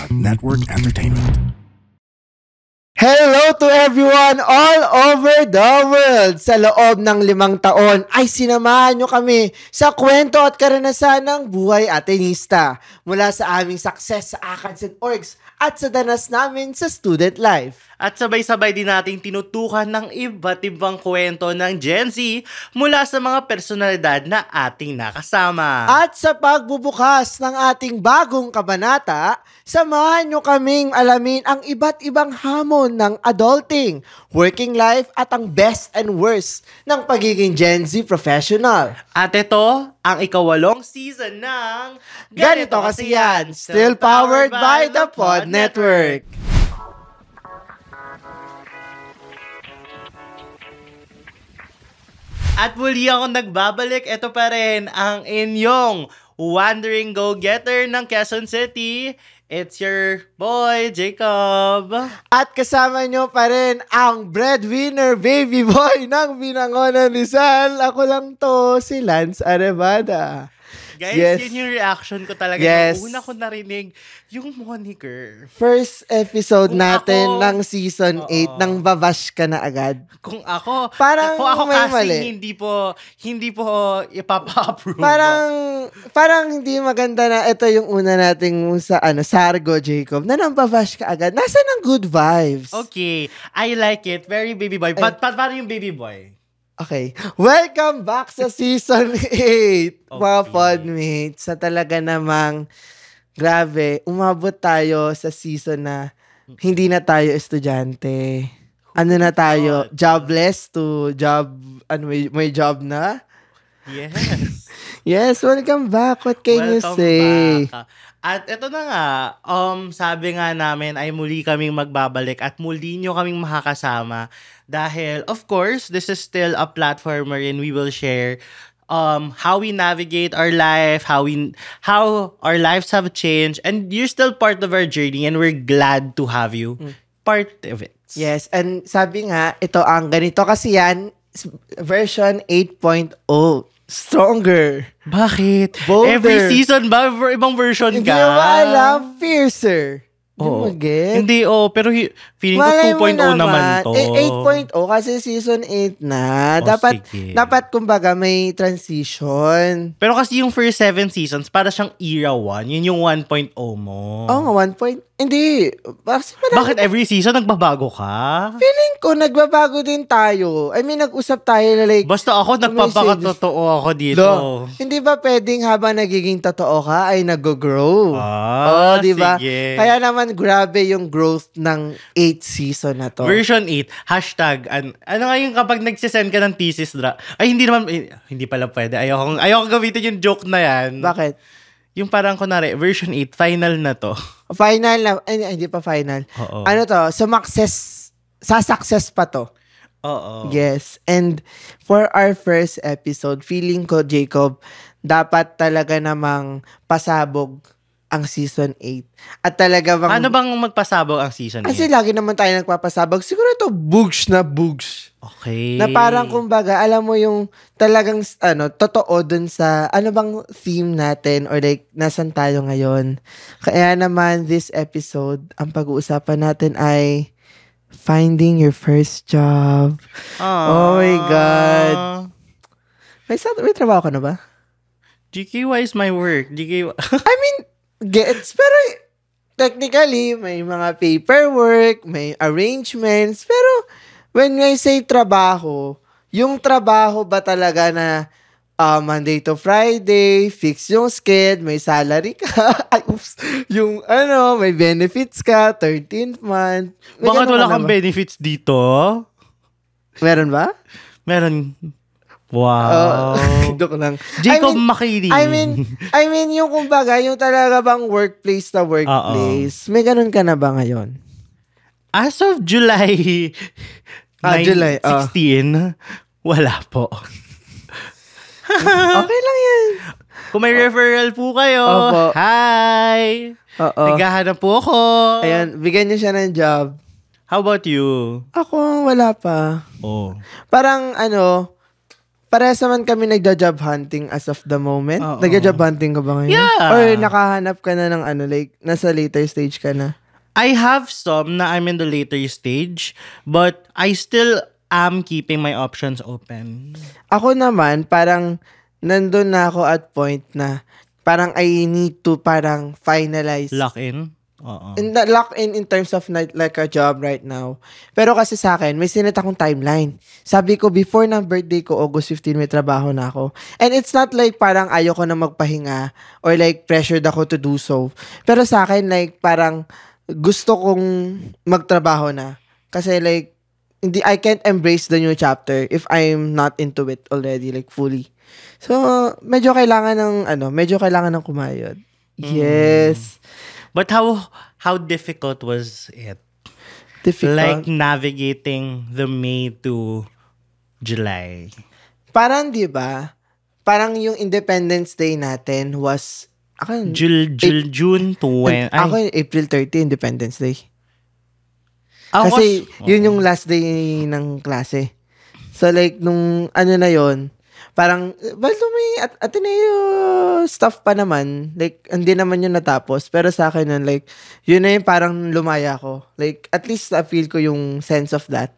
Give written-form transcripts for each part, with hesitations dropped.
Pod Network Entertainment. Hello to everyone all over the world! Sa loob ng 5 taon ay sinamahan nyo kami sa kwento at karanasan ng buhay atenista mula sa aming success sa ACADS and Orgs at sa danas namin sa student life. At sabay-sabay din nating tinutukan ng iba't ibang kwento ng Gen Z mula sa mga personalidad na ating nakasama. At sa pagbubukas ng ating bagong kabanata, samahan nyo kaming alamin ang iba't ibang hamon ng adulting, working life at ang best and worst ng pagiging Gen Z professional. At ito, ang 8th season ng Ganito Kasi Yan, still powered by the Pod Network. At muli ako nagbabalik, ito pa rin ang inyong wandering go-getter ng Quezon City. It's your boy, Jacob. At kasama nyo pa rin ang breadwinner baby boy ng Binangonan Rizal. Ako lang to, si Lance Arevada. Guys, Yes. yun yung reaction ko talaga. Yes. Nung una ko narinig yung moniker. First episode Kung natin ako- ng season 8 Oo. nang babash ka na agad. Kung ako, Parang kung ako may casting, mali. hindi po ipapa-approve. Parang hindi maganda na ito yung una nating sa Sargo, Jacob, na nang babash ka agad. Nasaan ang good vibes? Okay, I like it. Very baby boy. Paano yung baby boy? Okay. Welcome back sa season 8, mga Okay. podmates. Sa talaga namang, grabe, umabot tayo sa season na hindi na tayo estudyante. Ano na tayo? Jobless to job, may job na? Yes. Yes, welcome back. What can you Welcome say? back. At ito na nga, sabi nga namin ay muli kaming magbabalik at muli nyo kaming makakasama dahil, of course, this is still a platform wherein we will share how we navigate our life, how our lives have changed, and you're still part of our journey and we're glad to have you part of it. Yes, and sabi nga, ito ang Ganito Kasi Yan, version 8.0. Stronger. Bakit? Bolder. Every season ba? Ibang version Hindi ka? mo alam, fiercer. Hindi mo get? Hindi, pero feeling ko Malay mo 2.0 naman to. 8.0 kasi season 8 na. Sige. Dapat kumbaga may transition. Pero kasi yung first 7 seasons, para siyang era 1. Yun yung 1.0 mo. Oo nga, 1 point. Hindi. Bakit every season nagbabago ka? Feeling ko, nagbabago din tayo. I mean, nag-usap tayo na like, Basta ako, nagpapakatotoo ako dito. Hindi ba pwedeng habang nagiging totoo ka ay nag-grow? Di ba? Sige. Kaya naman, grabe yung growth ng 8th season na to. Version 8, hashtag, ano nga yung kapag nagsisend ka ng thesis ay, hindi naman, hindi pala pwede. Ayoko gamitin yung joke na yan. Bakit? Yung parang kunwari, version 8, final na to. Final na. Hindi pa final. Oo. Ano to? Sa success pa to. Oo. Yes. And for our first episode, feeling ko, Jacob, dapat talaga namang pasabog ang season 8. At talaga bang... Ano bang magpasabog ang season 8? Kasi lagi naman tayo nagpapasabog. Siguro ito, bugs na bugs. Okay. Na parang kumbaga, alam mo yung talagang, totoo dun sa, ano bang theme natin or like, nasan tayo ngayon. Kaya naman, this episode, ang pag-uusapan natin ay finding your first job. Oh my God. May trabaho ka na ba? GKY is my work. GKY. I mean, gets, pero technically, may mga paperwork, may arrangements, pero when I say trabaho, yung trabaho ba talaga na Monday to Friday, fix yung sked, may salary ka, yung may benefits ka, 13th month. Bakit wala kang benefits dito? Meron ba? Meron. Wow. Joke lang. Jacob Makiling. I mean, yung kumbaga, yung talaga bang workplace na workplace, may ganun ka na ba ngayon? As of July July, 16, wala po. Okay lang yan. Kung may referral po kayo, Opo. hi! Oo. Naghahanap po ako. Ayan, bigyan niyo siya ng job. How about you? Ako, wala pa. Oh. Parang parehas naman kami nagja-job hunting as of the moment. Oo. Nagja-job hunting ka ba ngayon? Yeah. Or nakahanap ka na ng nasa later stage ka na? I have some na I'm in the later stage, but I still am keeping my options open. Ako naman, parang nandun na ako at point na parang I need to parang finalize. Lock in? Oo. Lock in terms of like a job right now. Pero kasi sa akin, may sinet akong timeline. Sabi ko, before ng birthday ko, August 15, may trabaho na ako. And it's not like parang ayoko na magpahinga or like pressured ako to do so. Pero sa akin, like parang gusto kong magtrabaho na. Kasi like, I can't embrace the new chapter if I'm not into it already, like fully. So, medyo kailangan ng kumayod. Yes. But how difficult was it? Difficult. Like navigating the May to July. Parang, di ba? Parang yung Independence Day natin was, June 20. ako April 30, Independence Day. Ako, Kasi, yun yung last day ng klase. So, like, nung na yon parang, may Ateneo stuff pa naman. Like, hindi naman yun natapos. Pero sa akin nun, like, yun na yung parang lumaya ko. Like, at least feel ko yung sense of that.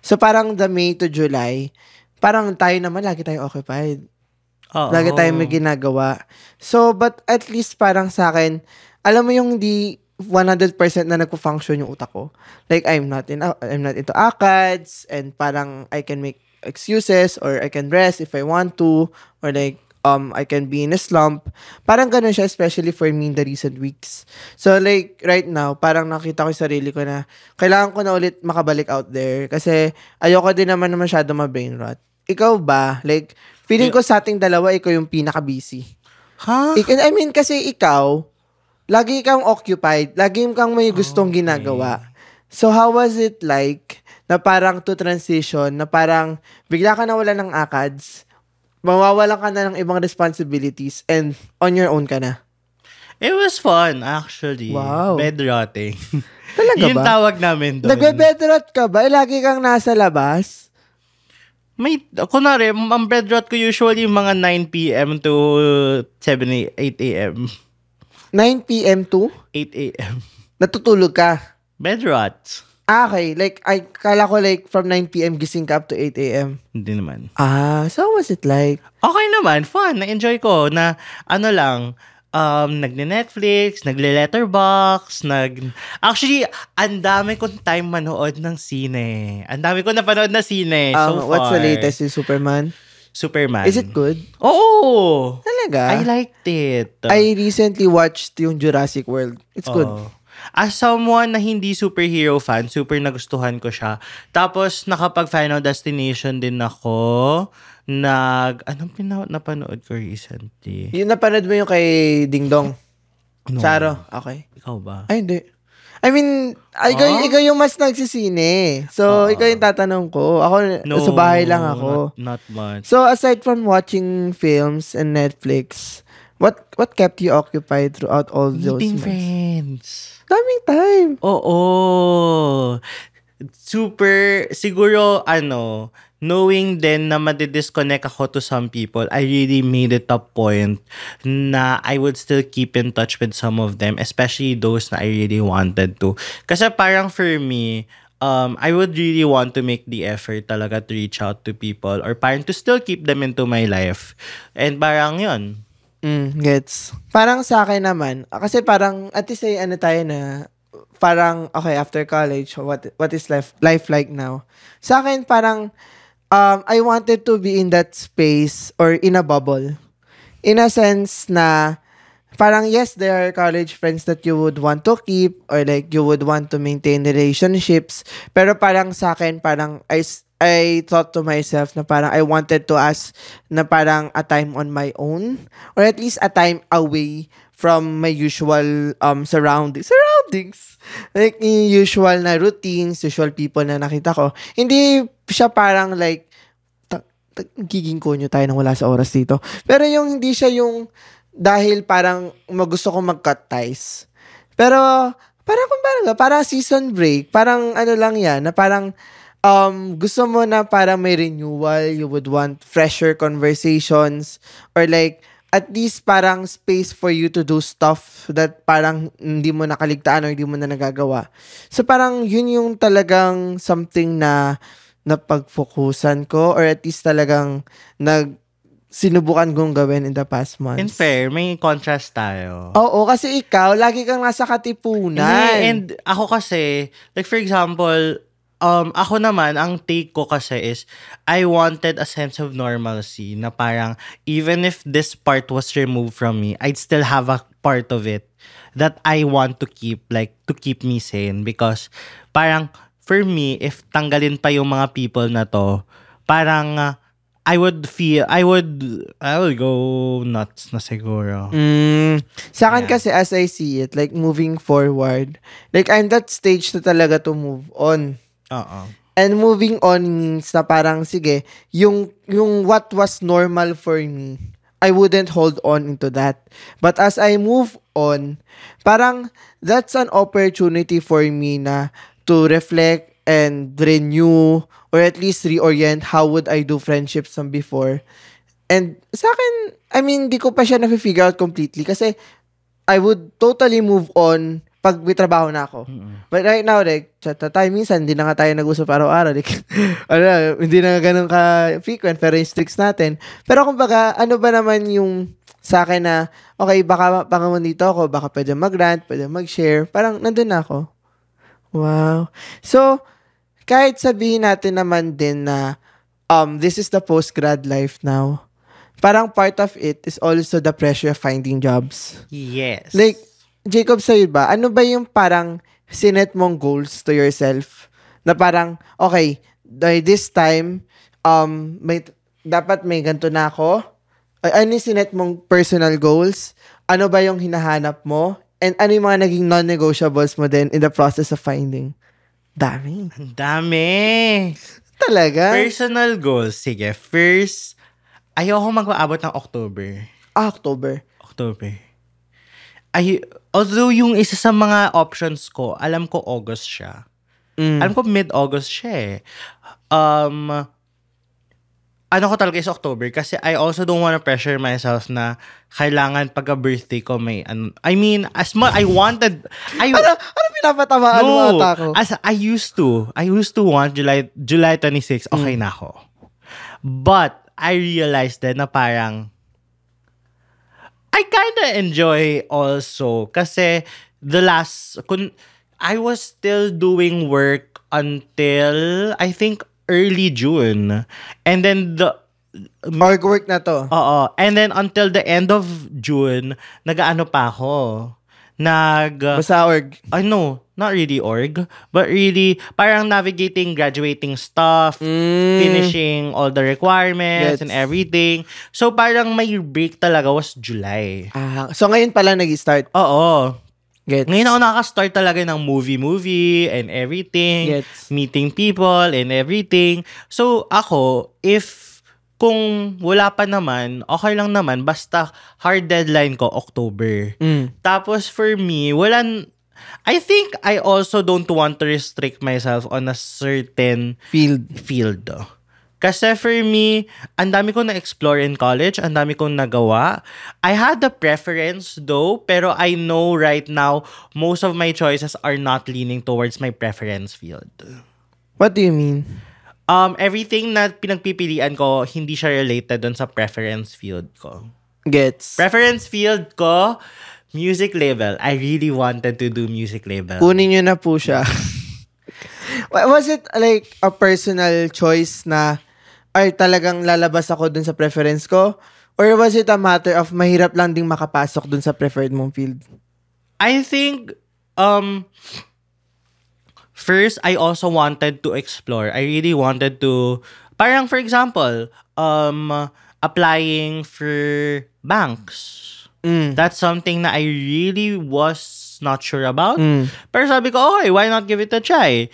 So, parang the May to July, parang tayo naman, lagi tayo occupied. Lagi tayo may ginagawa. So, but at least parang sa akin, alam mo yung di 100% na nagpo-function yung utak ko. Like, I'm not into ACADS, and parang I can make excuses, or I can rest if I want to, or like, I can be in a slump. Parang ganun siya, especially for me in the recent weeks. So like, right now, parang nakita ko yung sarili ko na kailangan ko na ulit makabalik out there kasi ayoko din naman na masyado ma-brain rot. Ikaw ba? Like, feeling ko sa ating dalawa, ikaw yung pinaka-busy. Huh? I mean, kasi ikaw, lagi kang occupied, lagi kang may gustong ginagawa. So how was it like na parang to transition, na parang bigla ka na wala ng ACADS, mawawalan ka na ng ibang responsibilities, and on your own ka na? It was fun, actually. Wow. Bed rotting. Talaga Yung ba? tawag namin doon. Nagbe-bedrot ka ba? Lagi kang nasa labas? Kunwari, ang bed rot ko usually mga 9 p.m. to 8 a.m. 9 p.m. to? 8 a.m. Natutulog ka? Bed rot. Okay. Like, kala ko like from 9 p.m. gising ka up to 8 a.m. Hindi naman. So how was it like? Okay naman, fun. Na-enjoy ko na nagne-Netflix, nagle-letterbox, Actually, ang dami kong time manood ng sine. Ang dami ko napanood na sine so far. What's the latest in Superman? Superman. Is it good? Oo! Talaga? I liked it. I recently watched yung Jurassic World. It's good. As someone na hindi superhero fan, super nagustuhan ko siya. Tapos, nakapag-Final Destination din ako. Anong napanood ko recently? Yung napanood mo yung kay Ding Dong? No. Saro? Okay. Ikaw ba? Ay, hindi. I mean, ikaw yung mas nagsisine. So, ikaw yung tatanong ko. Ako, sa bahay lang ako. Not much. So, aside from watching films and Netflix, what kept you occupied throughout all those Meeting months? friends. Daming time. Oo. Super, siguro, knowing din na madidisconnect ako to some people, I really made it a point na I would still keep in touch with some of them, especially those na I really wanted to. Kasi parang for me, I would really want to make the effort talaga to reach out to people or parang to still keep them into my life. And parang yun. Gets. Parang sa akin naman, kasi parang, at least ay tayo na, parang, okay, after college, what is life like now? Sa akin, parang, I wanted to be in that space or in a bubble. In a sense na, parang yes, there are college friends that you would want to keep or like you would want to maintain relationships. Pero parang sa akin, parang I thought to myself na parang I wanted to ask na parang a time on my own or at least a time away from my usual surroundings. Like usual na routines, usual people na nakita ko. Hindi siya parang like giging konyo tayo nang wala sa oras dito. Pero yung hindi siya yung dahil parang gusto ko mag-cut ties. Pero parang season break, parang lang yan, na parang gusto mo na parang may renewal, you would want fresher conversations, or like, at least parang space for you to do stuff that parang hindi mo nakaligtaan or hindi mo na nagagawa. So parang yun yung talagang something na napagfokusan ko, or at least talagang sinubukan kong gawin in the past months. In fair, may contrast tayo. Oo, kasi ikaw, lagi kang nasa katipunan. And ako kasi, like for example, ako naman, ang take ko kasi is, I wanted a sense of normalcy na parang, even if this part was removed from me, I'd still have a part of it that I want to keep, like, to keep me sane. Because, parang, for me, if tanggalin pa yung mga people na to, parang, I will go nuts na siguro. Sa akin kasi, as I see it, like, moving forward, like, I'm that stage na talaga to move on. And moving on means na parang, sige, yung what was normal for me, I wouldn't hold on into that. But as I move on, parang, that's an opportunity for me na to reflect and renew, or at least reorient how would I do friendships from before. And sa akin, I mean, di ko pa siya na-figure out completely kasi I would totally move on pag may trabaho na ako. But right now, like, chat na tayo minsan, hindi na nga tayo nag-usap araw-araw. Like, hindi na ganun ka-frequent, pero yung streaks natin. Pero kumbaga, ano ba naman yung sa akin na, okay, baka pangamon dito ako, baka pwede mag-rant, pwede mag-share. Parang nandun na ako. Wow. So, kahit sabihin natin naman din na this is the post-grad life now, parang part of it is also the pressure of finding jobs. Yes. Like, Jacob, sa'yo ba? Ano ba yung parang sinet mong goals to yourself? Na parang, okay, by this time, dapat may ganito na ako. Ano yung sinet mong personal goals? Ano ba yung hinahanap mo? And ano yung mga naging non-negotiables mo din in the process of finding? Dami. Dami. Talaga? Personal goals. Sige. First, ayoko mag-aabot ng October. October. Although yung isa sa mga options ko, alam ko August siya. Alam ko mid-August siya eh. Ano ko talaga is October kasi I also don't want to pressure myself na kailangan pagka-birthday ko may I mean, as much I wanted Ano pinapatamaan mo ata ko? As I used to want July 26, okay na ako. But I realized then na parang I kinda enjoy also kasi I was still doing work until I think early June. And then Work na to. Oo. And then until the end of June, nag-ano pa ako. Basta org. No, not really org. But really, parang navigating graduating stuff, finishing all the requirements and everything. So parang may break talaga was July. So ngayon pala nag-start. Oo. Gets. Ngayon ako nakaka-start talaga ng movie and everything. Gets. Meeting people and everything. So ako, kung wala pa naman, okay lang naman. Basta hard deadline ko, October. Tapos for me, I think I also don't want to restrict myself on a certain field. Kasi for me, ang dami kong na-explore in college, ang dami kong nagawa. I had the preference though, pero I know right now, most of my choices are not leaning towards my preference field. What do you mean? Everything na pinagpipilian ko, hindi siya related dun sa preference field ko. Gets. Preference field ko, music label. I really wanted to do music label. Kunin nyo na po siya. Was it like a personal choice na ay talagang lalabas ako dun sa preference ko? Or was it a matter of mahirap lang ding makapasok dun sa preferred mong field? I think, first, I also wanted to explore. I really wanted to, parang for example, applying for banks. That's something na I really was not sure about. Pero sabi ko, okay, why not give it a try?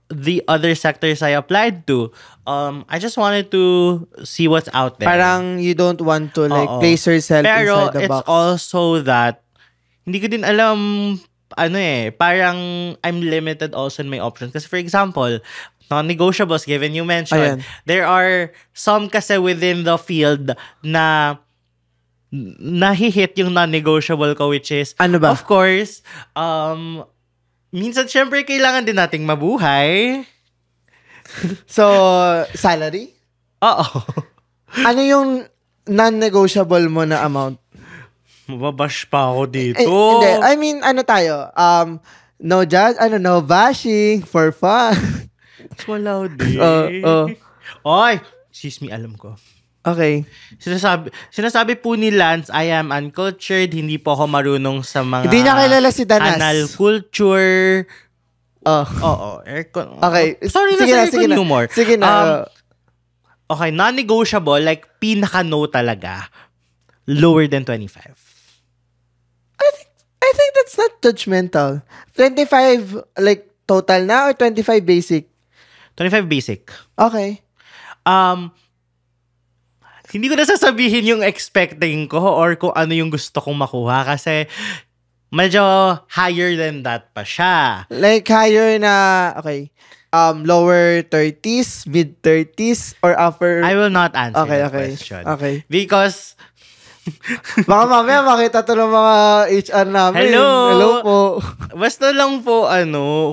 The other sectors I applied to, I just wanted to see what's out there. Parang you don't want to like place yourself Pero inside the box. it's also that hindi ko din alam parang I'm limited also in my options. Kasi for example, non-negotiables, given you mentioned, there are some kasi within the field na nahihit yung non-negotiable ko, which is, ano ba? of course, minsan syempre kailangan din nating mabuhay. So, salary? Oo. Ano yung non-negotiable mo na amount? Mababash pa ako dito. Hindi. I mean, ano tayo? No bashing, for fun. Wala din. Oy, excuse me, alam ko. Okay. Sinasabi po ni Lance, I am uncultured, hindi po ako marunong sa mga hindi niya kilala si Danas. anal culture. Oo. Aircon. Okay. Sorry sige na na, sa aircon humor. Sige na. Okay, non-negotiable, like pinaka-no talaga, lower than 25. I think that's not judgmental. 25, like, total na or 25 basic? 25 basic. Okay. Hindi ko na sasabihin yung expecting ko or kung ano yung gusto kong makuha kasi medyo higher than that pa siya. Like, higher na, okay, lower 30s, mid 30s, or upper... I will not answer that question. Okay. Because... Baka mamaya makita to ng mga HR namin. Hello po. Basta lang po,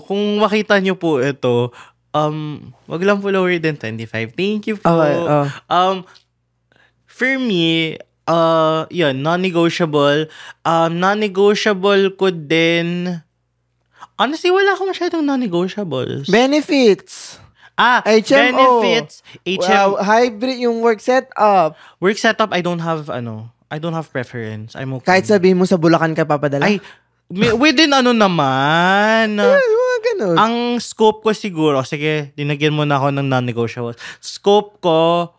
kung makita nyo po ito, wag lang po lower than 25. Thank you po. Okay, for me, yun, non-negotiable. Non-negotiable ko din... Honestly, wala akong masyadong non-negotiables. Benefits. HMO. Benefits. Hybrid yung work setup. Work setup, I don't have preference. I'm okay. Kahit sabihin mo sa Bulacan ka papadala? Ay, within naman. Mga ganun. Ang scope ko siguro, sige, dinagyan mo na ako ng non-negotiables. Scope ko,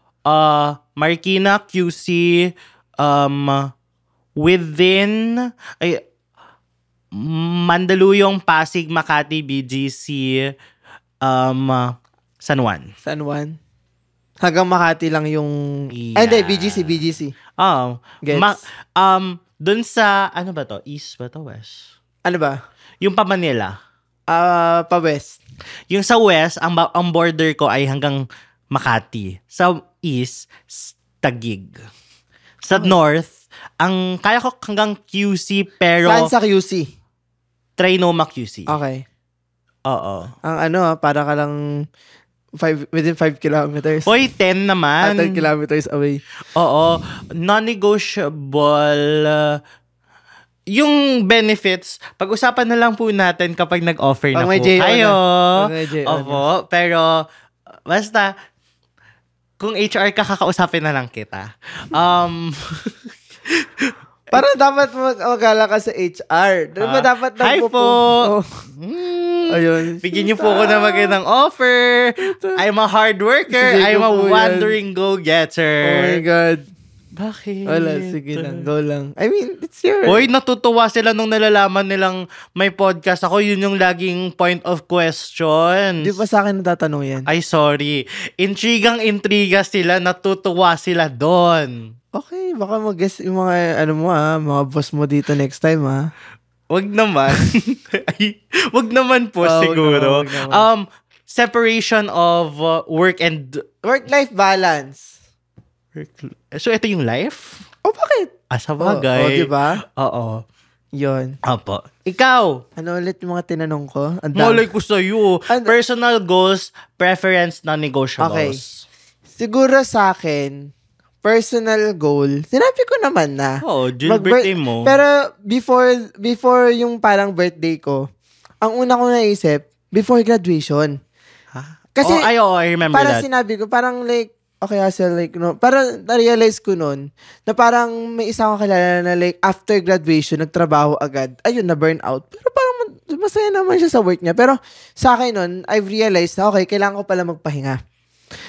Marikina, QC, within, Mandaluyong, Pasig, Makati, BGC, San Juan. San Juan? Hanggang Makati lang yung... Yeah. Ay, hindi, BGC. Oh. Gets. Dun sa, ano ba to? East ba to? West? Ano ba? Yung pa Manila. Pa-west. Yung sa west, ang border ko ay hanggang Makati. Sa east, Taguig. Sa north, ang kaya ko hanggang QC, pero... Saan sa QC? Trinoma QC. Okay. Oo. Ang para ka lang... within 5 kilometers. Hoy, 10 naman. 10 kilometers away. Oo. Non-negotiable. Yung benefits, pag-usapan na lang po natin kapag nag-offer na po kayo. Opo. Pero, basta, kung HR ka, kakausapin na lang kita. Parang dapat mag-ala ka sa HR. Dapat hi po! Ayun. Bigyan niyo po ako ng magandang offer. I'm a hard worker. Sige, I'm a po wandering go-getter. Oh my God. Bakit? Wala, sige lang. Go lang. I mean, it's your... Hoy, natutuwa sila nung nalalaman nilang may podcast ako. Yun yung laging point of questions. Di ba sa akin natatanong yan? Ay, sorry. Intriga sila. Natutuwa sila doon. Okay, baka mag-guess yung mga, mga boss mo dito next time, Wag naman. Wag naman po siguro. Wag naman. Separation of work and... Work-life balance. So, ito yung life? Bakit? Sa bagay. Diba? Oo. Yun. Opo. Ikaw? Ano ulit yung mga tinanong ko? Malay ko sa'yo. Personal goals, preference, non-negotiables. Okay. Siguro sa akin, personal goal, sinabi ko naman na. Birthday mo. Pero before yung parang birthday ko, ang una ko naisip, before graduation. Kasi, I remember parang that. sinabi ko, parang like, okay, like, no, parang na-realize ko nun, na parang may isa akong kilala na like, after graduation, nagtrabaho agad. Ayun, na-burn out. Pero parang masaya naman siya sa work niya. Pero sa akin nun, I've realized na, okay, kailangan ko pala magpahinga.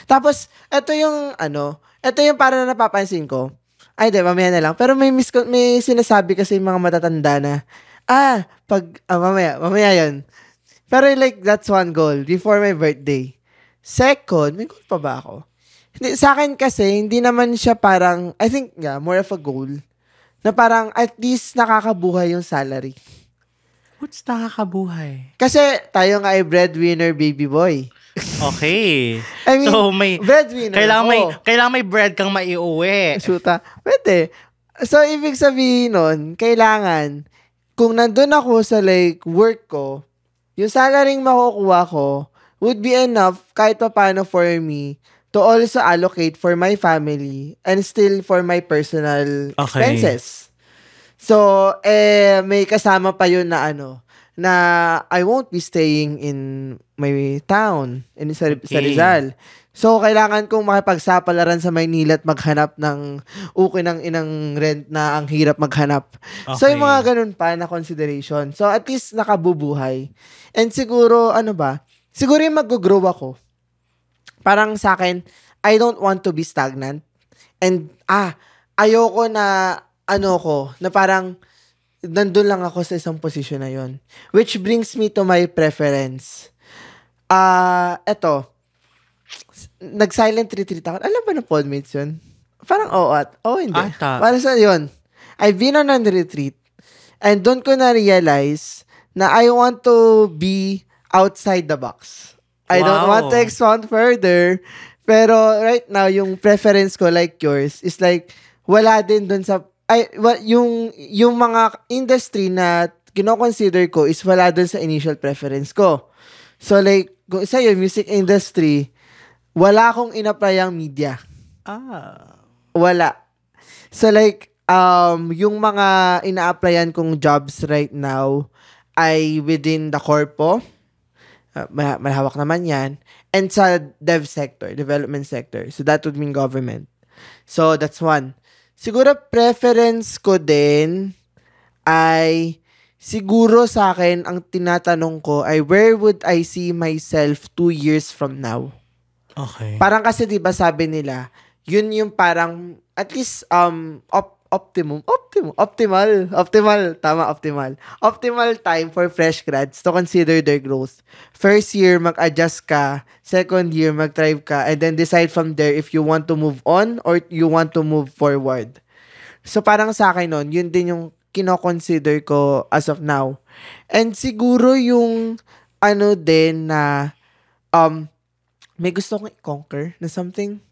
Tapos, ito yung parang napapansin ko. Ay, di, mamaya na lang. Pero may sinasabi kasi yung mga matatanda na, mamaya yun. Pero like, that's one goal, before my birthday. Second, may goal pa ba ako? Hindi, sa akin kasi, hindi naman siya parang, I think, more of a goal, na parang at least nakakabuhay yung salary. What's nakakabuhay? Kasi tayo nga ay breadwinner baby boy. Okay. I mean, so may breadwinner kailangan may bread kang maiuwi. Shoota. Pwede. So, ibig sabihin nun, kailangan, kung nandun ako sa like work ko, yung salaryng makukuha ko would be enough kahit pa paano for me to also allocate for my family and still for my personal expenses. So, may kasama pa yun na na I won't be staying in my town, sa Rizal. So, kailangan kong makipagsapalaran sa Maynila at maghanap ng ng inang rent na ang hirap maghanap. Okay. So, yung mga ganun pa na consideration. So, at least nakabubuhay. And siguro, siguro yung mag-grow ako. Parang sa akin, I don't want to be stagnant. And, ayoko na, na parang, nandun lang ako sa isang posisyon na yon. Which brings me to my preference. Eto, nag-silent retreat ako. Alam ba ng Podmates yun? Parang hindi. Para sa yun. I've been on a retreat and doon ko na-realize na I want to be outside the box. I don't want to expand further. Pero right now, yung preference ko like yours is like, wala din doon sa, yung mga industry na kino-consider ko is wala doon sa initial preference ko. So like, kung isa yung music industry, wala akong in-apply ang media. Wala. So like, yung mga ina-applyan kong jobs right now ay within the corpo. Malawak naman yan. And sa dev sector, development sector. So that would mean government. So that's one. Siguro preference ko din ay siguro sa akin ang tinatanong ko ay where would I see myself 2 years from now? Okay. Parang kasi 'di ba sabi nila, yun yung parang at least optimal time for fresh grads to consider their growth. First year mag-adjust ka, second year mag-thrive ka, and then decide from there if you want to move on or you want to move forward. So parang sa akin nun, yun din yung kino-consider ko as of now. And siguro yung din na may gusto kong i-conquer na something.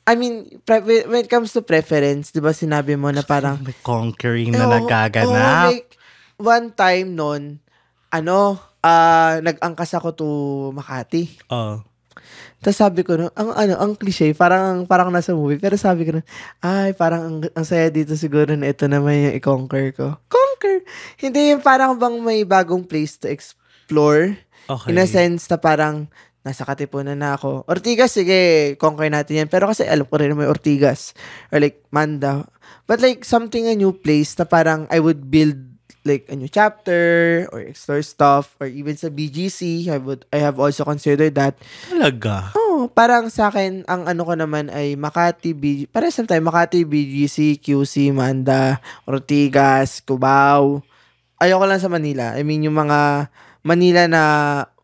I mean, when it comes to preference, di ba sinabi mo na parang may conquering na nagaganap. Like, one time nun, nag-angkas ako to Makati. Tapos sabi ko nun, ang cliche, parang nasa movie, pero sabi ko nun, parang ang saya dito siguro na ito naman yung i-conquer ko. Conquer! Hindi yung parang bang may bagong place to explore. Okay. In a sense na parang, nasa Katipunan na ako. Ortigas, sige, conquer natin yan. Pero kasi alam ko rin na may Ortigas. Or like, Manda. But like, something a new place na parang I would build like a new chapter or explore stuff. Or even sa BGC, I have also considered that. Talaga? Parang sa akin, ang ko naman ay Makati, Makati, BGC, QC, Manda, Ortigas, Cubao. Ayoko lang sa Manila. I mean, yung mga Manila na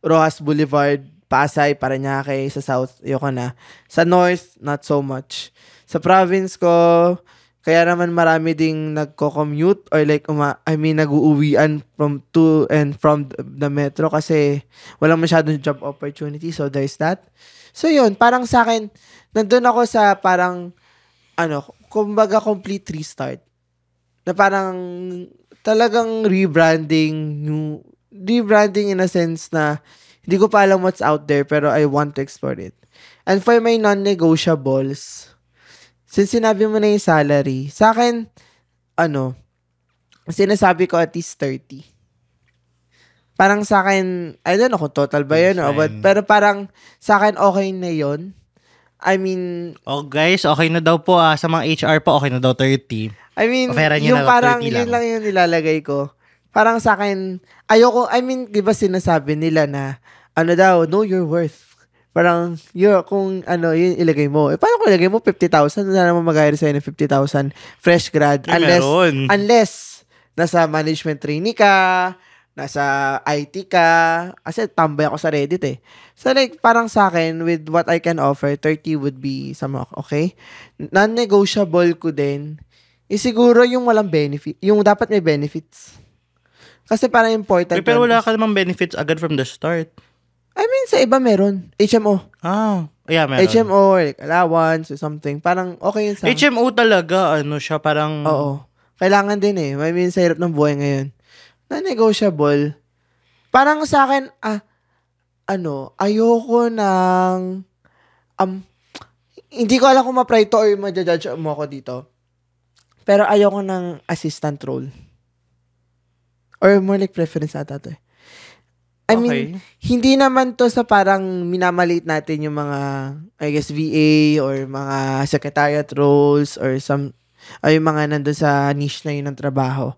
Rojas Boulevard, Pasay, Parañaque, sa South, ayoko na. Sa North, not so much. Sa province ko, kaya naman marami ding nagko-commute or like, nag-uuwian to and from the metro kasi walang masyadong job opportunity. So, there's that. So, yun. Parang sa akin, nandun ako sa parang, kumbaga complete restart. Na parang talagang rebranding in a sense na hindi ko pa alam what's out there pero I want to explore it. And for my non-negotiables, since sinabi mo na yung salary, sa akin, sinasabi ko at least 30. Parang sa akin, I don't know kung total ba yun, pero parang sa akin okay na yun. I mean... guys, okay na daw po sa mga HR po, okay na daw 30. I mean, yung parang yun lang yung nilalagay ko. Parang sa akin, di ba sinasabi nila na, know your worth. Parang, kung yun ilagay mo. Paano kung ilagay mo 50,000? Wala naman mag-hire sa'yo ng 50,000 fresh grad. Unless, nasa management trainee ka, nasa IT ka, kasi tambay ako sa Reddit eh. So like, parang sa akin, with what I can offer, 30 would be okay? Non-negotiable ko din, siguro yung walang benefit, yung dapat may benefits. Kasi parang important. Pero wala ka namang benefits agad from the start. I mean, sa iba meron. HMO. Yeah, meron. HMO, like allowance or something. Parang okay yun sa akin. HMO talaga, siya parang... Oo. Kailangan din eh. I mean, sa hirap ng buhay ngayon. Non-negotiable. Parang sa akin, ayoko ng... hindi ko alam kung ma-pry to or ma-judge mo ako dito. Pero ayoko ng assistant role. Or more like preference ata to eh. I mean, hindi naman to sa parang minamalit natin yung mga, I guess, VA or mga secretariat roles or yung mga nandun sa niche na yun ng trabaho.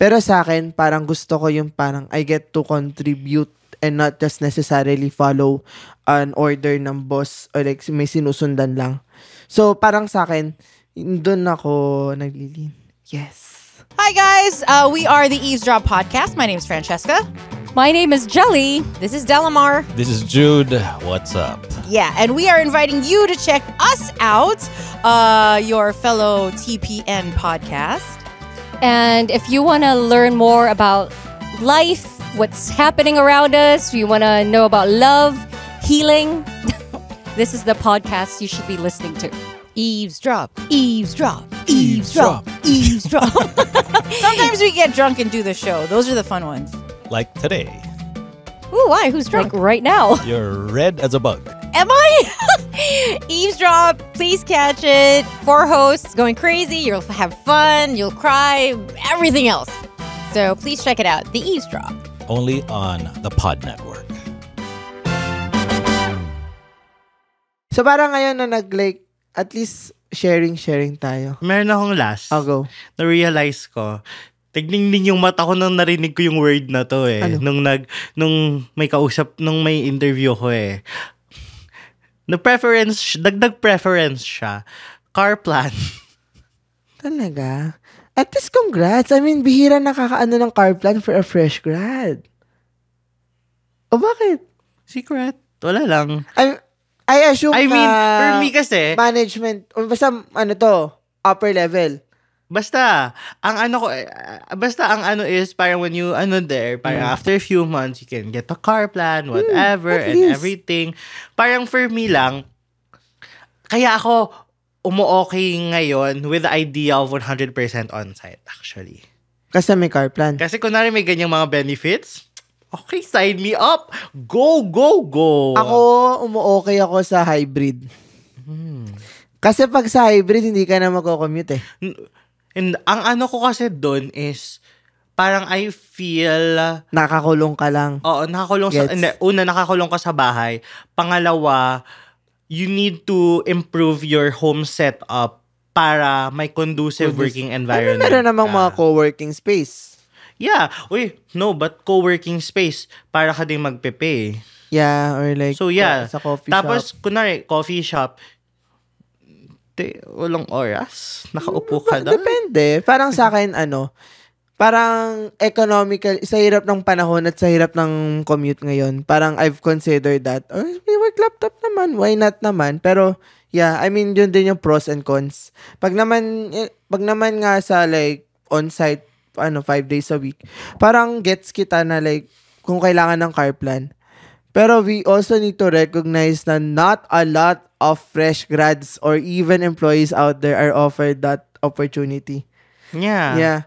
Pero sa akin, parang gusto ko yung parang I get to contribute and not just necessarily follow an order ng boss or like may sinusundan lang. So, parang sa akin, doon ako naglilin. Yes. Hi guys, we are the Eavesdrop Podcast. My name is Francesca. My name is Jelly. This is Delamar. This is Jude. What's up? Yeah, and we are inviting you to check us out, your fellow TPN podcast. And if you want to learn more about life, what's happening around us, you want to know about love, healing, this is the podcast you should be listening to. Eavesdrop, eavesdrop, eavesdrop, eavesdrop. Sometimes we get drunk and do the show. Those are the fun ones. Like today. Ooh, why? Who's drunk? Like right now. You're red as a bug. Am I? Eavesdrop, please catch it. 4 hosts going crazy. You'll have fun. You'll cry. Everything else. So please check it out. The Eavesdrop. Only on the Pod Network. So parang ngayon na nag-like, at least sharing tayo. Meron akong last. I'll go. Na-realize ko. Tigning yung mata ko nang narinig ko yung word na to eh. Ano? Nung may kausap, nung may interview ko eh. Dagdag preference siya. Car plan. Talaga? At least congrats. I mean, bihira nakakaano ng car plan for a fresh grad. O bakit? Secret. Wala lang. I assume for me kasi, management, o basta upper level. Basta ang ano is parang when you parang after a few months you can get a car plan, whatever, and least. everything. Parang for me lang, kaya ako umu-okay ngayon with the idea of 100% on-site actually. Kasi may car plan. Kasi kunwari may ganyang mga benefits, okay, sign me up. Go, go, go. Ako, umu-okay ako sa hybrid. Kasi pag sa hybrid, hindi ka na mag-commute eh. And ang ano ko kasi doon is, parang I feel... Nakakulong ka lang. Oo, nakakulong sa... Una, nakakulong ka sa bahay. Pangalawa, you need to improve your home setup para may conducive working environment. Meron namang mga co-working space. Yeah. But co-working space, para ka din magpe-pay. Yeah, or like So yeah. sa coffee Tapos, shop. kunwari, coffee shop, walang oras. Nakaupo ka doon. Depende. Parang sa akin, parang economical, sa hirap ng panahon at sa hirap ng commute ngayon, parang I've considered that, may work laptop naman, why not naman? Pero, yeah, I mean, yun din yung pros and cons. Pag naman nga sa like, on-site, 5 days a week, parang gets kita na like, kung kailangan ng car plan. Pero we also need to recognize na not a lot of fresh grads or even employees out there are offered that opportunity. Yeah. Yeah.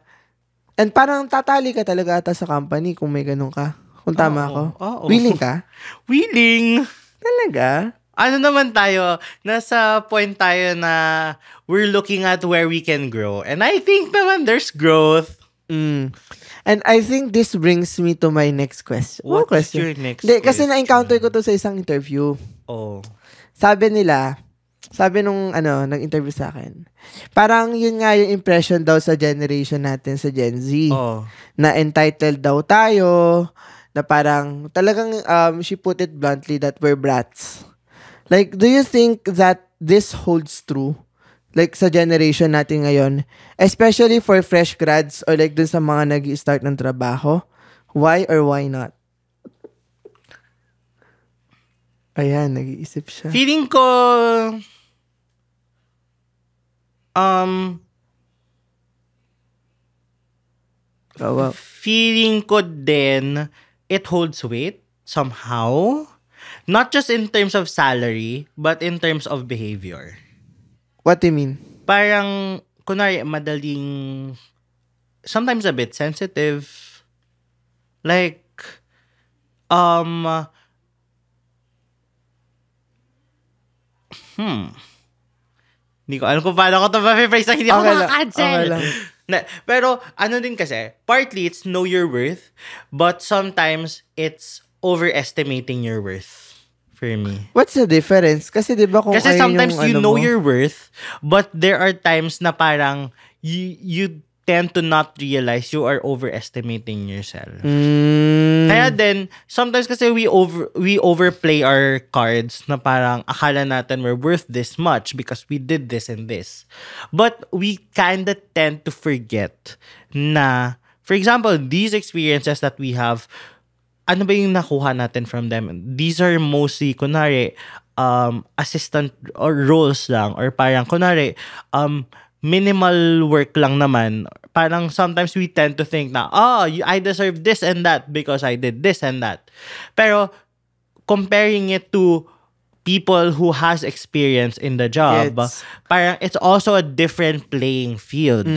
And parang tatali ka talaga ata sa company kung may ganun ka. Kung tama ako. Oo. Willing ka? Willing. Talaga? Ano naman tayo, nasa point tayo na we're looking at where we can grow. And I think naman there's growth. And I think this brings me to my next question. What is your next Kasi question? na-encounter ko to sa isang interview. Oh. Sabi nung nag-interview sa akin, parang yun nga yung impression daw sa generation natin, sa Gen Z. Oh. Na entitled daw tayo, na parang talagang, she put it bluntly that we're brats. Like, do you think that this holds true? Like, sa generation natin ngayon, especially for fresh grads or like dun sa mga nag-i-start ng trabaho, why or why not? Ayan, nag-iisip siya. Feeling ko, Wow. feeling ko din, it holds weight somehow. Not just in terms of salary, but in terms of behavior. What do you mean? Parang, kunwari, sometimes a bit sensitive. Like, hindi ko alam kung paano ko ito ma-phrase na hindi ako Okay lang, maka-cancel. okay lang. Pero, din kasi, partly it's know your worth, but sometimes it's overestimating your worth for me. What's the difference? Kasi di ba kung Kasi ayun sometimes yung, you ano know mo, your worth, but there are times na parang you tend to not realize you are overestimating yourself. Kaya then, sometimes kasi we overplay our cards na parang akala natin we're worth this much because we did this and this. But we kinda tend to forget na, for example, these experiences that we have, ano ba yung nakuha natin from them? These are mostly, kunwari, assistant or roles lang, or parang, kunwari, minimal work lang naman. Parang sometimes we tend to think na, I deserve this and that because I did this and that. Pero, comparing it to people who has experience in the job, parang it's also a different playing field.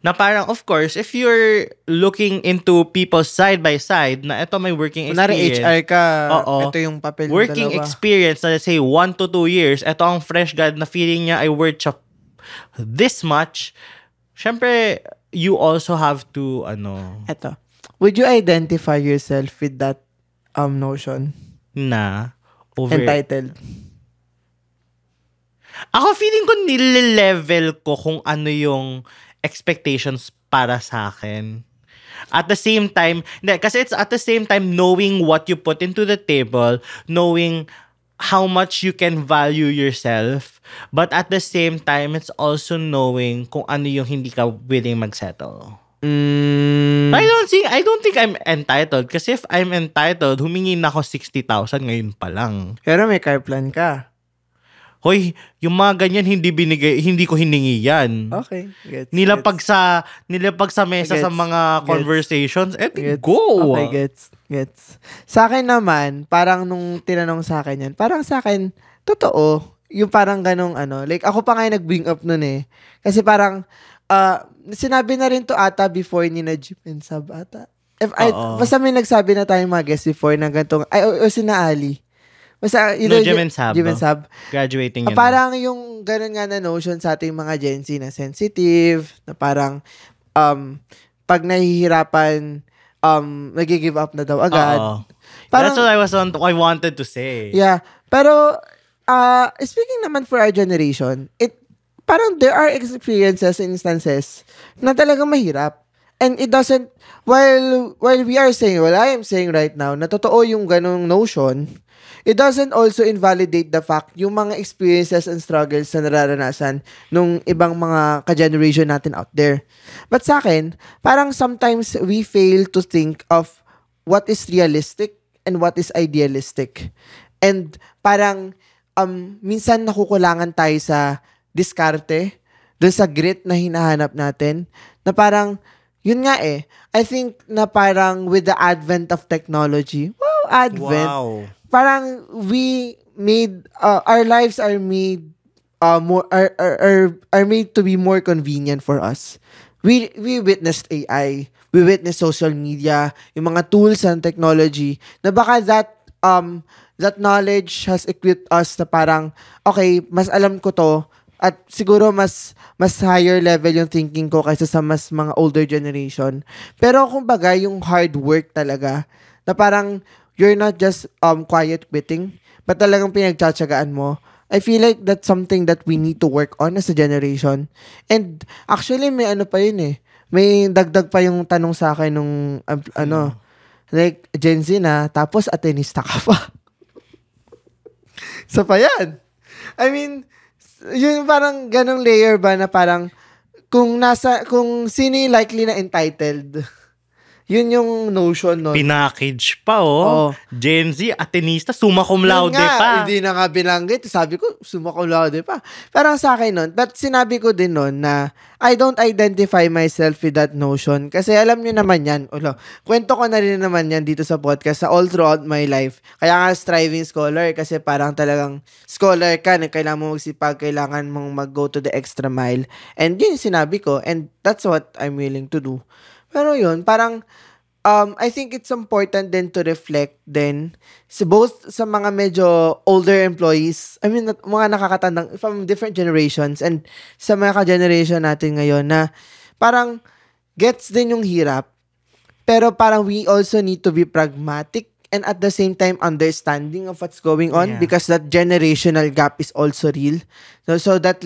Na parang, of course, if you're looking into people side by side, na ito may working kunwari experience. HR ka, Oo. ito yung papel ng Working dalawa. experience, na let's say 1 to 2 years, ito ang fresh grad na feeling niya ay worth this much. Syempre, you also have to, Eto. Would you identify yourself with that notion? na over... Entitled. Ako feeling ko nile-level ko kung ano yung expectations para sa akin. At the same time, kasi it's at the same time knowing what you put into the table, knowing how much you can value yourself, but at the same time, it's also knowing kung ano yung hindi ka willing magsettle. I don't think I'm entitled. Kasi if I'm entitled, humingi na ako 60,000 ngayon pa lang. Pero may car plan ka. Hoy, yung mga ganyan hindi ko hiningi yan. Okay. Gets, Nilapag sa mesa Gets, sa mga gets, conversations, gets. go! Okay, gets. Sa akin naman, parang nung tinanong sa akin yan, parang sa akin, totoo, yung parang ganong like ako pa nga yung nag-bring up nun eh. Kasi parang, sinabi na rin to ata before ni na Jeep and Sab ata. Basta may nagsabi na tayong mga guests before na gantong, o sina Ali. Basta, Jim and Sab. Graduating yun. Parang yung ganun nga na notion sa ating mga Gen Z na sensitive, na parang, pag nahihirapan, nag-give up na daw agad. Parang, that's what I wanted to say. Yeah. Pero, speaking naman for our generation, parang there are experiences, instances, na talagang mahirap. And it doesn't, while we are saying, I am saying right now, na totoo yung ganung notion, it doesn't also invalidate the fact yung mga experiences and struggles na nararanasan nung ibang mga ka-generation natin out there. But sa akin, parang sometimes we fail to think of what is realistic and what is idealistic. And parang minsan nakukulangan tayo sa diskarte, dun sa grit na hinahanap natin, na parang, yun nga I think na parang with the advent of technology, parang we made our lives are made more are made to be more convenient for us. We witnessed AI, we witnessed social media, yung mga tools and technology na baka that knowledge has equipped us na parang okay, mas alam ko to at siguro mas higher level yung thinking ko kaysa sa mas mga older generation. Pero kumbaga yung hard work talaga na parang you're not just quiet quitting, but talagang pinagtsatsagaan mo. I feel like that's something that we need to work on as a generation. And actually, may ano pa yun May dagdag pa yung tanong sa akin nung, like, Gen Z na, tapos atenista ka pa. So pa yan. I mean, yun parang ganong layer ba na parang, kung sino yung likely na entitled, yun yung notion nun. Pinackage pa, Gen Z, atenista, summa cum laude nga, pa. Hindi na nga binanggit. Sabi ko, summa cum laude pa. Parang sa akin nun. But sinabi ko din nun na I don't identify myself with that notion. Kasi alam nyo naman yan. Kwento ko na rin naman yan dito sa podcast sa all throughout my life. Kaya nga striving scholar kasi parang talagang scholar ka, kailangan mo magsipag, kailangan mong mag-go to the extra mile. And yun yung sinabi ko. And that's what I'm willing to do. Pero yun, parang I think it's important then to reflect then both sa mga medyo older employees, I mean, mga nakakatandang from different generations and sa mga ka-generation natin ngayon na parang gets din yung hirap, pero parang we also need to be pragmatic and at the same time understanding of what's going on because that generational gap is also real. So that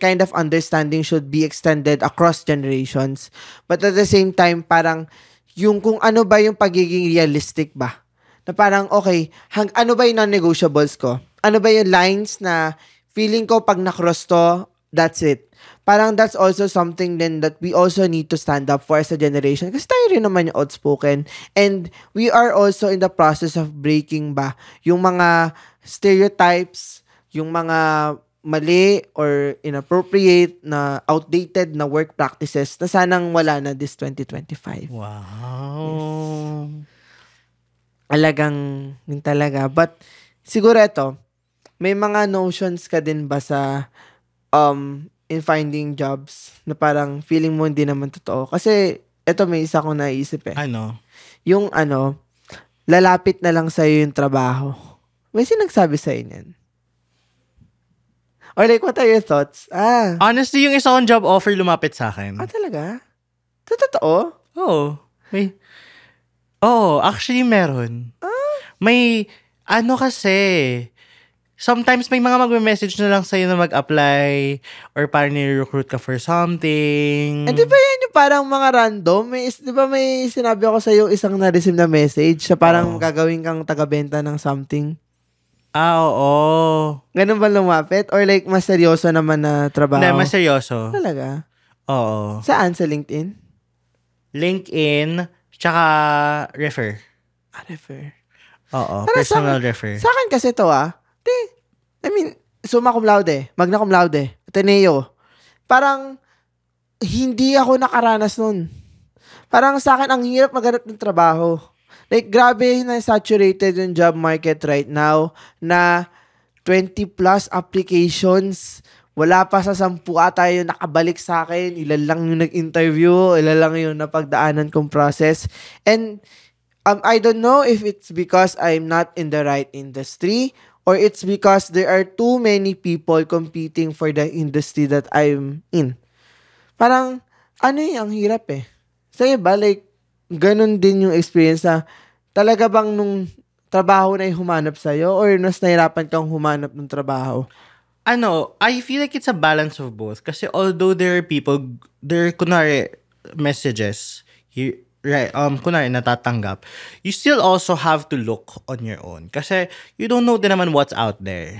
kind of understanding should be extended across generations. But at the same time, parang yung kung ano ba yung pagiging realistic ba? Na parang, okay, ano ba yung non-negotiables ko? Ano ba yung lines na feeling ko pag na-cross to, that's it. Parang that's also something then that we also need to stand up for as a generation. Kasi tayo rin naman yung outspoken. And we are also in the process of breaking ba yung mga stereotypes, yung mga mali or inappropriate na outdated na work practices na sanang wala na this 2025. Wow. Alagang yun talaga. But siguro ito, may mga notions ka din ba sa in finding jobs na parang feeling mo hindi naman totoo? Kasi ito may isa kong naisip eh. Ano? Yung lalapit na lang sa'yo yung trabaho. May sinagsabi sa'yo niyan? Or like, what are your thoughts? Honestly, yung isa kong job offer lumapit sa akin. Talaga? Totoo? Oo. Actually meron. May, kasi, sometimes may mga magme-message na lang sa'yo na mag-apply or parang ni-recruit ka for something. Di ba yan yung parang mga random? Di ba may sinabi ako sa'yo isang na-receive na message sa parang gagawin kang taga-benta ng something? Oo. Ganun ba lumapit? Or like, mas seryoso naman na trabaho? Hindi, mas seryoso. Talaga? Oo. Saan? Sa LinkedIn? LinkedIn, tsaka refer. Refer. Oo, Para personal refer. Sa akin kasi to I mean, summa cum laude, magna cum laude, Ateneo. Parang, hindi ako nakaranas nun. Parang sa akin, ang hirap maghanap ng trabaho. Like, grabe na saturated yung job market right now na 20 plus applications. Wala pa sa 10 ata yung nakabalik sa akin. Ilan lang yung nag-interview. Ilan lang yung napagdaanan kong process. And I don't know if it's because I'm not in the right industry or it's because there are too many people competing for the industry that I'm in. Parang, ang hirap eh. Sa'yo ba, like, ganun din yung experience na talaga bang nung trabaho na humanap sa'yo or mas nahirapan kang humanap ng trabaho? I feel like it's a balance of both. Kasi although there are kunwari messages, kunwari natatanggap, you still also have to look on your own. Kasi you don't know din naman what's out there.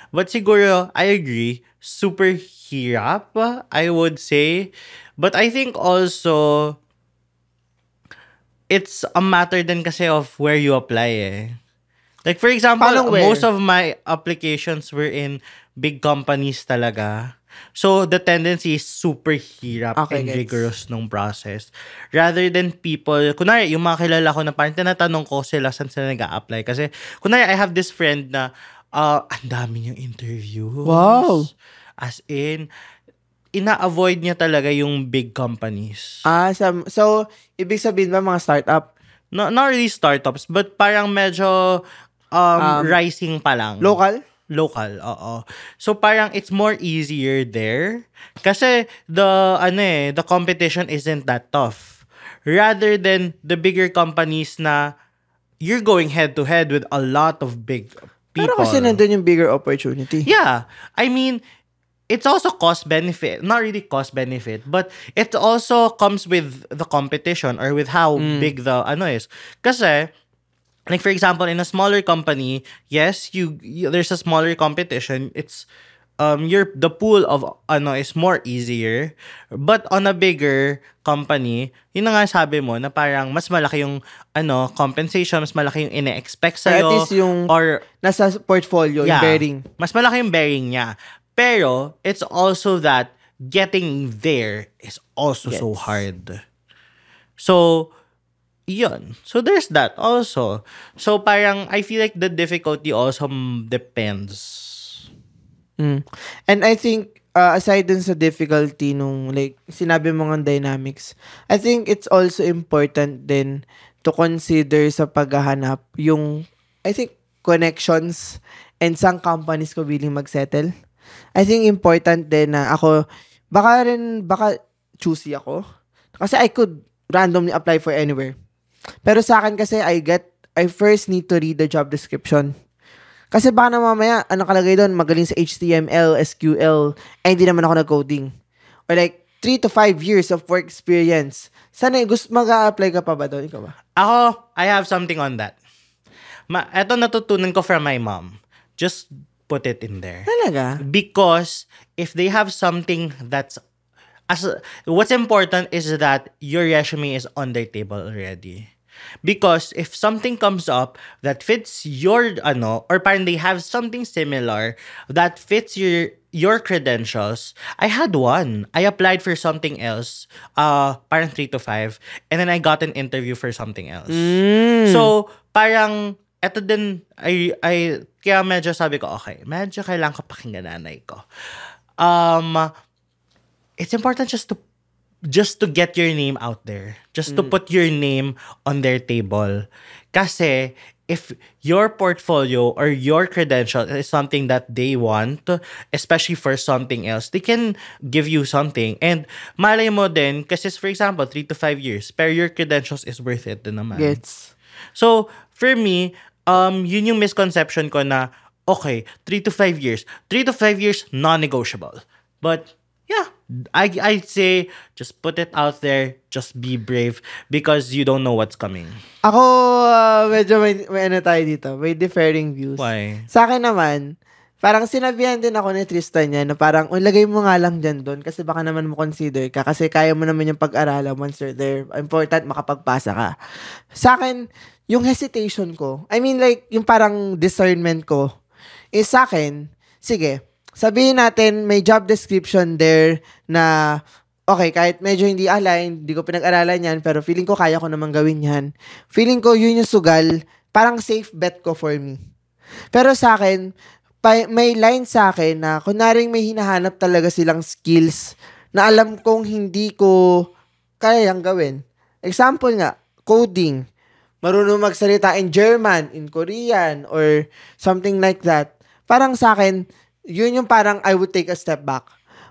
But siguro, I agree, super hirap, I would say. But I think also, it's a matter din kasi of where you apply eh. Like for example, most of my applications were in big companies talaga. So the tendency is super hirap and rigorous nung process. Rather than people, kunwari yung mga kilala ko na parang tinatanong ko sila saan sila nag-a-apply. Kasi kunwari I have this friend na ang dami niyang interviews. Wow! As in, ina-avoid niya talaga yung big companies. So, ibig sabihin ba mga startup? No, not really startups, but parang medyo rising pa lang. Local, oo. So parang it's more easier there kasi the competition isn't that tough. Rather than the bigger companies na you're going head to head with a lot of big people. Pero kasi nandun yung bigger opportunity. Yeah. I mean, it's also cost benefit. Not really cost benefit, but it also comes with the competition or with how big the is. Kasi, like for example, in a smaller company, yes, you there's a smaller competition. It's the pool of is more easier. But on a bigger company, yun na nga sabi mo na parang mas malaki yung compensation, mas malaki yung ine-expect sa'yo. At least yung nasa portfolio, yung bearing. Mas malaki yung bearing niya. Pero, it's also that getting there is also so Yes. hard. So, yun. So, there's that also. So, parang, I feel like the difficulty also depends. Mm. And I think, aside dun sa difficulty nung, like, sinabi mo ng dynamics, I think it's also important din to consider sa paghahanap yung, I think, connections and saan companies ko willing magsettle. I think important din na ako, baka choosy ako. Kasi I could randomly apply for anywhere. Pero sa akin kasi, I first need to read the job description. Kasi baka na mamaya, ano kalagay doon, magaling sa HTML, SQL, hindi naman ako nag-coding. Or like, 3 to 5 years of work experience. Sana, mag-a-apply ka pa ba doon? Ikaw ba? Ako, I have something on that. Eto natutunan ko from my mom. Just put it in there. Talaga? Because if they have something that's what's important is that your resume is on their table already. Because if something comes up that fits your or parang they have something similar that fits your credentials. I had one. I applied for something else, parang 3 to 5, and then I got an interview for something else. So, parang eto din I kaya medyo sabi ko, okay, medyo kailangan ko pakinggan nanay ko. It's important just to get your name out there. Just to put your name on their table. Kasi if your portfolio or your credential is something that they want, especially for something else, they can give you something. And malay mo din, kasi for example, 3 to 5 years, pero your credentials is worth it din naman. Gets. So, for me, yun yung misconception ko na, okay, 3 to 5 years. 3 to 5 years, non-negotiable. But, yeah, I'd say just put it out there, just be brave because you don't know what's coming. Ako, medyo may ano tayo dito, may differing views. Why? Sa akin naman, parang sinabihan din ako ni Tristan niya na parang, lagay mo nga lang dyan doon kasi baka naman mo consider ka kasi kaya mo naman yung pag-aralan once you're there. Important, makapagpasa ka. Sa akin, yung hesitation ko, I mean like, yung parang discernment ko, is sa akin, sige, sabihin natin, may job description there na, okay, kahit medyo hindi align, hindi ko pinag-aralan yan, pero feeling ko kaya ko naman gawin yan. Feeling ko yun yung sugal, parang safe bet ko for me. Pero sa akin, may line sa akin na kunaring may hinahanap talaga silang skills na alam kong hindi ko kayang gawin. Example nga, coding. Marunong magsalita in German, in Korean, or something like that. Parang sa akin, yun yung parang I would take a step back.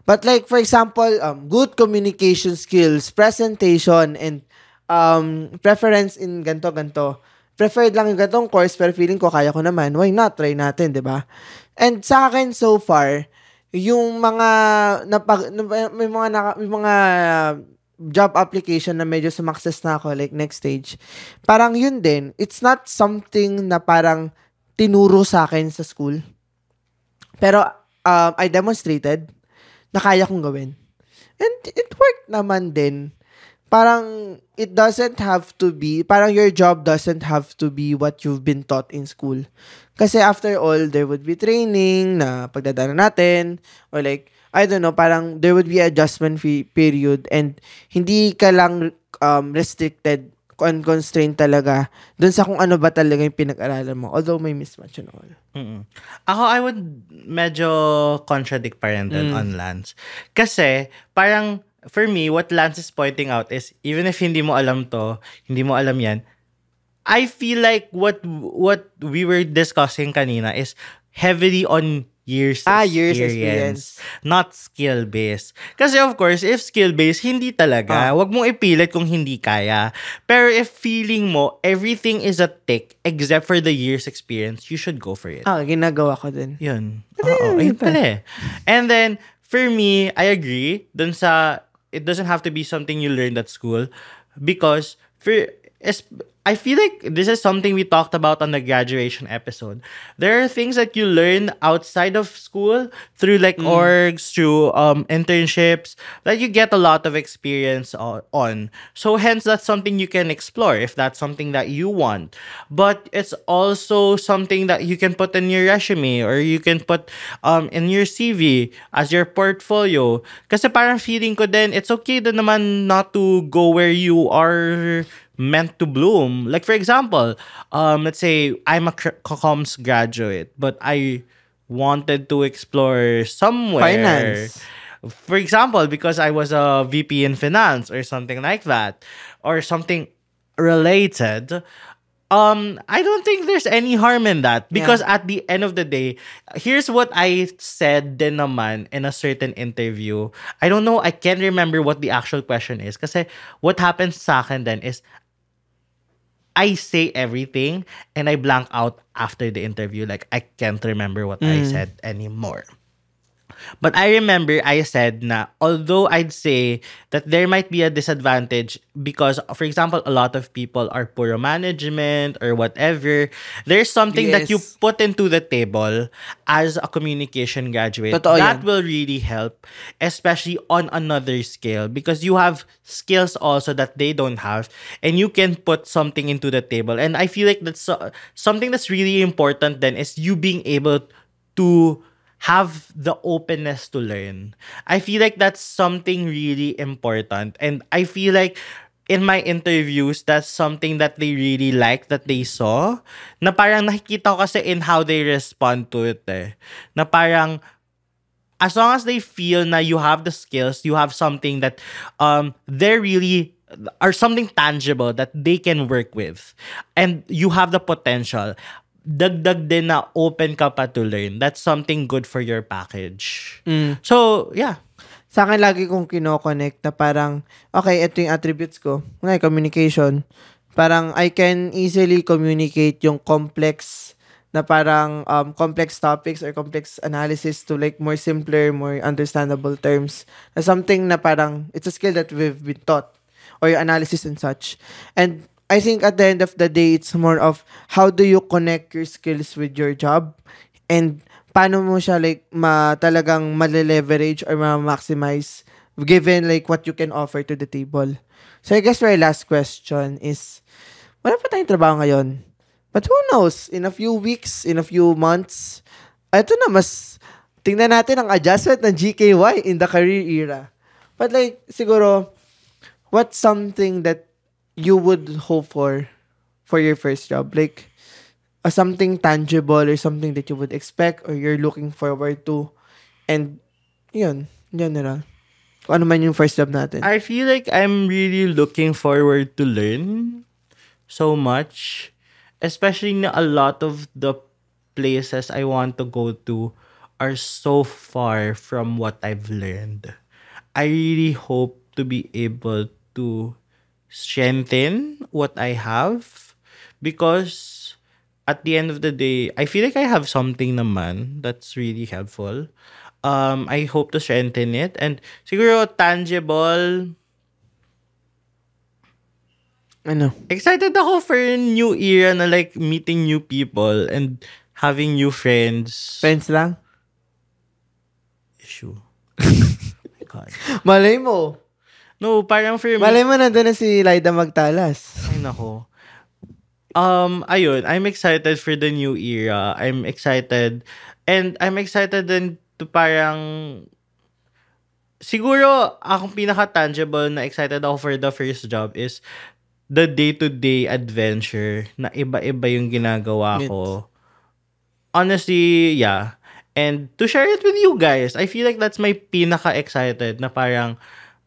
But like, for example, good communication skills, presentation, and preference in ganto. Preferred lang yung gantong course, pero feeling ko kaya ko naman. Why not? Try natin, di ba? And sa akin, so far, yung mga, may mga job application na medyo sumakses na ako, like next stage, parang yun din, it's not something na parang tinuro sa akin sa school. Pero, I demonstrated na kaya kong gawin. And it worked naman din. Parang, it doesn't have to be, parang your job doesn't have to be what you've been taught in school. Kasi after all, there would be training na pagdadaanan natin, or like, I don't know, parang there would be adjustment period, and hindi ka lang restricted, constrained talaga dun sa kung ano ba talaga yung pinag-aralan mo. Although may mismatch and all. Ako, I would medyo contradict pa rin dun on Lance. Kasi, parang, for me, what Lance is pointing out is, even if hindi mo alam to, hindi mo alam yan, I feel like what we were discussing kanina is heavily on years experience. Not skill-based. Kasi of course, if skill-based, hindi talaga. Wag mong ipilit kung hindi kaya. Pero if feeling mo, everything is a tick except for the years experience, you should go for it. Ginagawa ko din. Yun. Oo, ayun pala eh. And then, for me, I agree dun sa, it doesn't have to be something you learned at school because I feel like this is something we talked about on the graduation episode. There are things that you learn outside of school through like orgs, through internships, that you get a lot of experience on. So hence that's something you can explore if that's something that you want. But it's also something that you can put in your resume or you can put in your CV as your portfolio. Kasi parang feeling ko din, it's okay din naman not to go where you are meant to bloom. Like for example, let's say I'm a comms graduate, but I wanted to explore somewhere. Finance. For example, because I was a VP in finance or something like that, or something related. I don't think there's any harm in that because at the end of the day, here's what I said din naman in a certain interview. I don't know, I can't remember what the actual question is kasi what happens sa akin then is I say everything and I blank out after the interview. Like I can't remember what I said anymore. But I remember I said na although I'd say that there might be a disadvantage because, for example, a lot of people are poor management or whatever, there's something that you Yes. put into the table as a communication graduate Totoo that yan. will really help, especially on another scale because you have skills also that they don't have and you can put something into the table. And I feel like that's something that's really important then is you being able to have the openness to learn. I feel like that's something really important. And I feel like in my interviews, that's something that they really like, that they saw. Na parang nakikita ko kasi in how they respond to it eh. Na parang, as long as they feel na you have the skills, you have something that they're really, or something tangible that they can work with. And you have the potential. Dagdag din na open ka pa to learn. That's something good for your package. So, yeah. Sa akin, lagi kong kinoconnect na parang, okay, ito yung attributes ko. Ngayon, communication. Parang, I can easily communicate yung complex na parang complex topics or complex analysis to like more simpler, more understandable terms. Na something na parang, it's a skill that we've been taught. Or yung analysis and such. And I think at the end of the day, it's more of how do you connect your skills with your job and paano mo siya like talagang male-leverage or ma-maximize given like what you can offer to the table. So I guess my last question is, wala pa tayong trabaho ngayon. But who knows? In a few weeks, in a few months, ito na mas tingnan natin ang adjustment ng GKY in the career era. But like, siguro, what's something that you would hope for your first job? Like, something tangible or something that you would expect or you're looking forward to. And, yun, in general. Kung ano man yung first job natin. I feel like I'm really looking forward to learn so much. Especially na a lot of the places I want to go to are so far from what I've learned. I really hope to be able to strengthen what I have because at the end of the day, I feel like I have something naman that's really helpful. I hope to strengthen it and siguro tangible. Ano? Excited ako for a new era na like meeting new people and having new friends. Friends lang? Issue. God. Malay mo. No, parang for me. Malay mo nandun na si Lyda Magtalas. Ay, nako. Ayun, I'm excited for the new era. I'm excited. And I'm excited din to parang siguro akong pinaka-tangible na excited ako for the first job is the day-to-day adventure na iba-iba yung ginagawa ko. Honestly, yeah. And to share it with you guys, I feel like that's my pinaka-excited na parang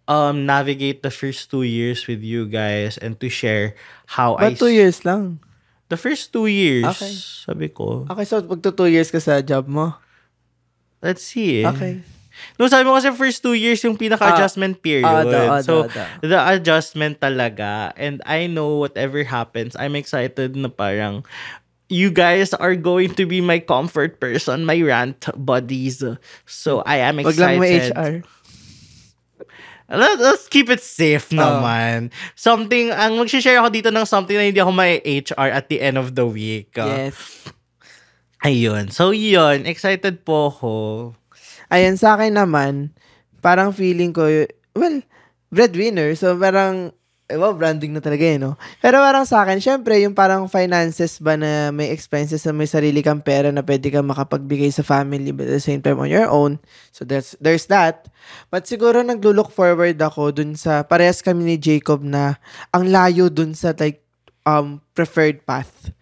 navigate the first 2 years with you guys and to share how But 2 years lang. The first 2 years, Okay. sabi ko. Okay, so magto 2 years ka sa job mo? Let's see. Okay. No, sabi mo kasi first 2 years yung pinaka-adjustment period. So, the adjustment talaga. And I know whatever happens, I'm excited na parang you guys are going to be my comfort person, my rant buddies. So, I am excited. Wag lang may HR. Let's keep it safe naman. Something, ang mag-share ako dito ng something na hindi ako may HR at the end of the week. Yes. Ayun. So, yun. Excited po ako. Ayan, sa akin naman, parang feeling ko, well, breadwinner. So, parang, branding na talaga no? Pero parang sa akin, syempre, yung parang finances ba na may expenses na may sarili kang pera na pwede kang makapagbigay sa family but at the same time on your own. So, there's that. But siguro naglo-look forward ako dun sa, parehas kami ni Jacob na ang layo dun sa like, preferred path.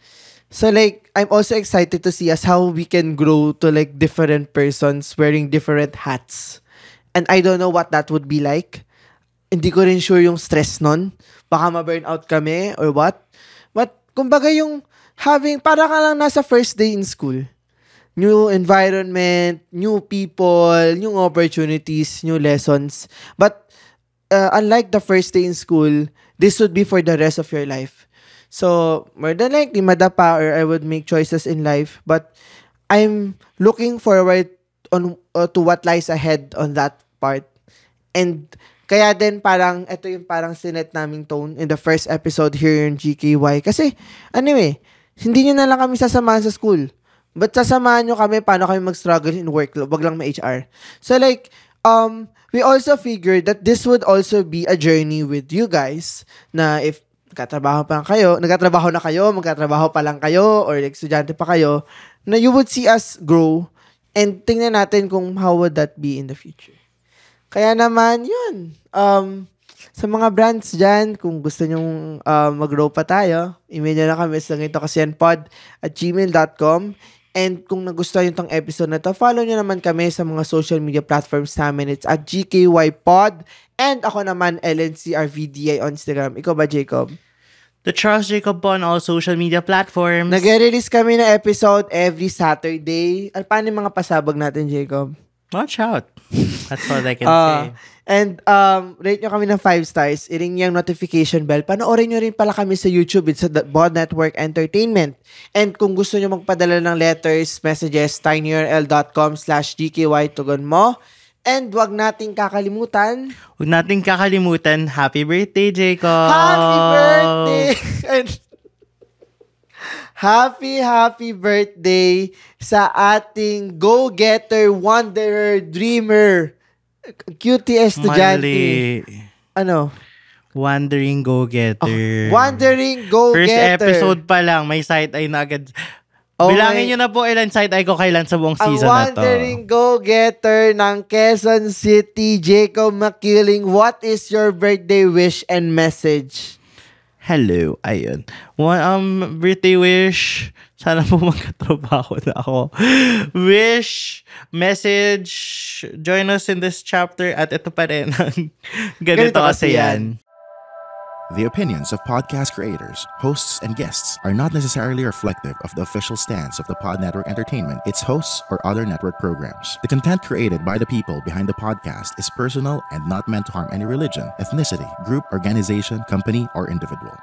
So like, I'm also excited to see us how we can grow to like different persons wearing different hats. And I don't know what that would be like. Hindi ko rin sure yung stress nun. Baka ma-burnout kami or what. But, kumbaga yung para ka lang nasa first day in school. New environment, new people, new opportunities, new lessons. But, unlike the first day in school, this would be for the rest of your life. So, more than likely, madapa or I would make choices in life. But, I'm looking forward to what lies ahead on that part. And, kaya din parang, ito yung parang sinet naming tone in the first episode here in GKY. Kasi, anyway, hindi nyo na lang kami sasamahan sa school. But sasamahan nyo kami paano kami mag-struggle in work. Wag lang ma-HR. So like, we also figured that this would also be a journey with you guys. Na if nagkatrabaho pa lang kayo, or like, estudyante pa kayo, na you would see us grow and tingnan natin kung how would that be in the future. Kaya naman, yun. Sa mga brands dyan, kung gusto nyong mag-grow pa tayo, email nyo na kami sa ganitokasiyanpod@gmail.com. And kung nagustuhan yung tong episode na to, follow nyo naman kami sa mga social media platforms namin. It's at GKYPod. And ako naman, LNCRVDA on Instagram. Ikaw ba, Jacob? The Charles Jacob po on all social media platforms. Nag-release kami ng episode every Saturday. Paano yung mga pasabog natin, Jacob? Watch out. That's all I can say. And rate nyo kami ng 5 stars. I-ring yung notification bell. Panoorin nyo rin pala kami sa YouTube. It's sa Bod Network Entertainment. And kung gusto nyo magpadala ng letters, messages, tinyurl.com/gky tugon mo. And wag nating kakalimutan. Happy birthday, Jacob. Happy birthday! And happy birthday sa ating go-getter, wanderer, dreamer, cutie estudyante. Mali. Ano? Wandering go-getter. Wandering go-getter. First episode pa lang, may side-eye na agad. Bilangin nyo na po ilan side-eye ko kailan sa buong season na to. Wandering go-getter ng Quezon City, Jacob Makiling. What is your birthday wish and message? Hello, ayun. Birthday wish. Sana po magkatrabaho na ako. Wish, message, join us in this chapter at ito pa rin. Ganito kasi yan. The opinions of podcast creators, hosts, and guests are not necessarily reflective of the official stance of the Pod Network Entertainment, its hosts, or other network programs. The content created by the people behind the podcast is personal and not meant to harm any religion, ethnicity, group, organization, company, or individual.